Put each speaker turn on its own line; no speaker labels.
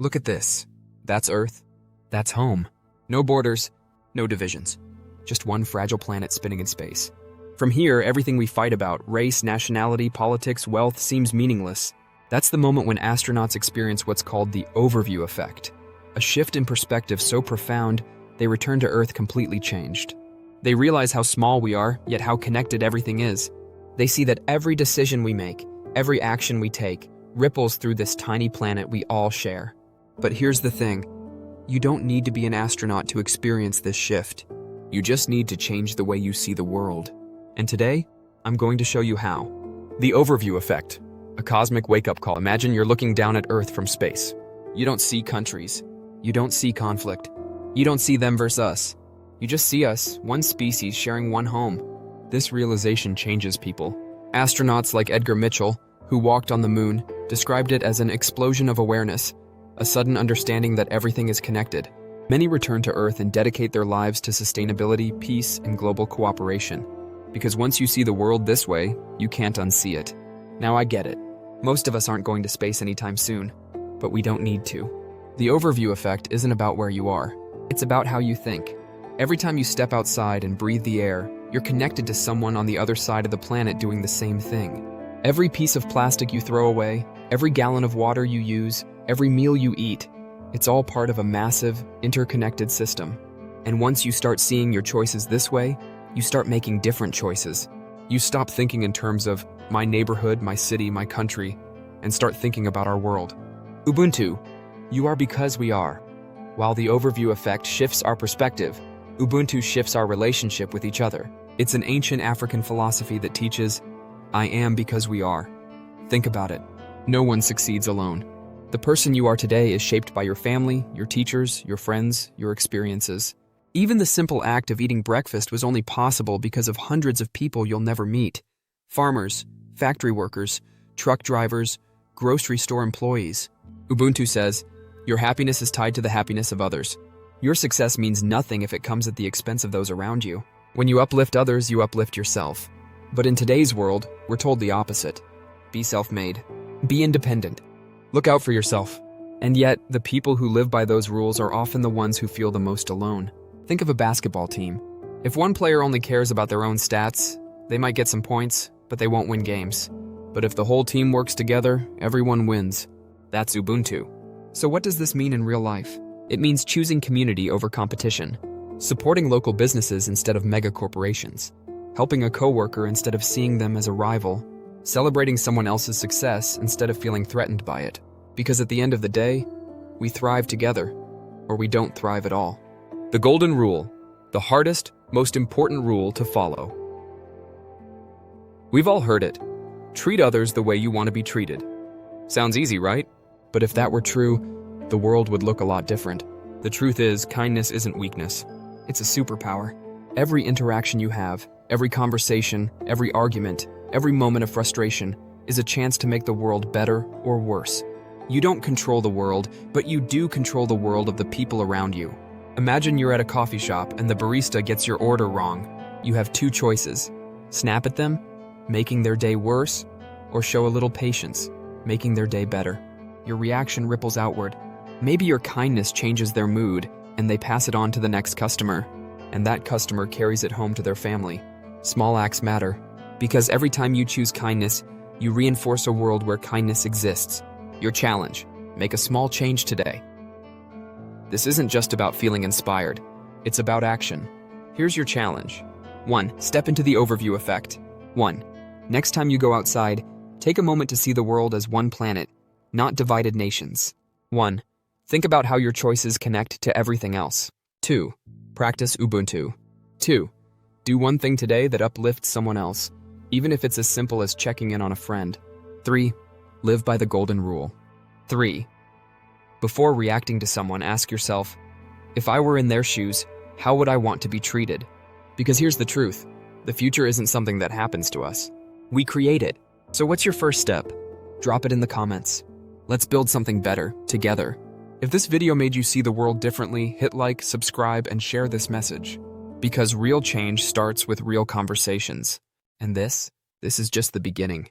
Look at this. That's Earth. That's home. No borders, no divisions. Just one fragile planet spinning in space. From here, everything we fight about, race, nationality, politics, wealth, seems meaningless. That's the moment when astronauts experience what's called the overview effect. A shift in perspective so profound, they return to Earth completely changed. They realize how small we are, yet how connected everything is. They see that every decision we make, every action we take, ripples through this tiny planet we all share. But here's the thing. You don't need to be an astronaut to experience this shift. You just need to change the way you see the world. And today, I'm going to show you how. The overview effect. A cosmic wake-up call. Imagine you're looking down at Earth from space. You don't see countries. You don't see conflict. You don't see them versus us. You just see us, one species sharing one home. This realization changes people. Astronauts like Edgar Mitchell, who walked on the moon, described it as an explosion of awareness, a sudden understanding that everything is connected. Many return to Earth and dedicate their lives to sustainability, peace, and global cooperation. Because once you see the world this way, you can't unsee it. Now I get it. Most of us aren't going to space anytime soon, but we don't need to. The overview effect isn't about where you are. It's about how you think. Every time you step outside and breathe the air, you're connected to someone on the other side of the planet doing the same thing. Every piece of plastic you throw away, every gallon of water you use, every meal you eat, it's all part of a massive, interconnected system. And once you start seeing your choices this way, you start making different choices. You stop thinking in terms of my neighborhood, my city, my country, and start thinking about our world. Ubuntu, you are because we are. While the overview effect shifts our perspective, Ubuntu shifts our relationship with each other. It's an ancient African philosophy that teaches, I am because we are. Think about it. No one succeeds alone. The person you are today is shaped by your family, your teachers, your friends, your experiences. Even the simple act of eating breakfast was only possible because of hundreds of people you'll never meet. Farmers, factory workers, truck drivers, grocery store employees. Ubuntu says, your happiness is tied to the happiness of others. Your success means nothing if it comes at the expense of those around you. When you uplift others, you uplift yourself. But in today's world, we're told the opposite. Be self-made. Be independent. Look out for yourself. And yet, the people who live by those rules are often the ones who feel the most alone. Think of a basketball team. If one player only cares about their own stats, they might get some points, but they won't win games. But if the whole team works together, everyone wins. That's Ubuntu. So what does this mean in real life? It means choosing community over competition, supporting local businesses instead of mega corporations, helping a coworker instead of seeing them as a rival, celebrating someone else's success instead of feeling threatened by it. Because at the end of the day, we thrive together, or we don't thrive at all. The golden rule, the hardest, most important rule to follow. We've all heard it. Treat others the way you want to be treated. Sounds easy, right? But if that were true, the world would look a lot different. The truth is, kindness isn't weakness. It's a superpower. Every interaction you have, every conversation, every argument, every moment of frustration is a chance to make the world better or worse. You don't control the world, but you do control the world of the people around you. Imagine you're at a coffee shop and the barista gets your order wrong. You have two choices. Snap at them, making their day worse, or show a little patience, making their day better. Your reaction ripples outward. Maybe your kindness changes their mood and they pass it on to the next customer, and that customer carries it home to their family. Small acts matter, because every time you choose kindness, you reinforce a world where kindness exists. Your challenge: make a small change today. This isn't just about feeling inspired, it's about action. Here's your challenge. 1. Step into the overview effect. 1. Next time you go outside, take a moment to see the world as one planet, not divided nations. 1. Think about how your choices connect to everything else. 2. Practice Ubuntu. 2. Do one thing today that uplifts someone else, even if it's as simple as checking in on a friend. 3. Live by the golden rule. 3. Before reacting to someone, ask yourself, if I were in their shoes, how would I want to be treated? Because here's the truth, the future isn't something that happens to us. We create it. So what's your first step? Drop it in the comments. Let's build something better, together. If this video made you see the world differently, hit like, subscribe, and share this message. Because real change starts with real conversations. And this is just the beginning.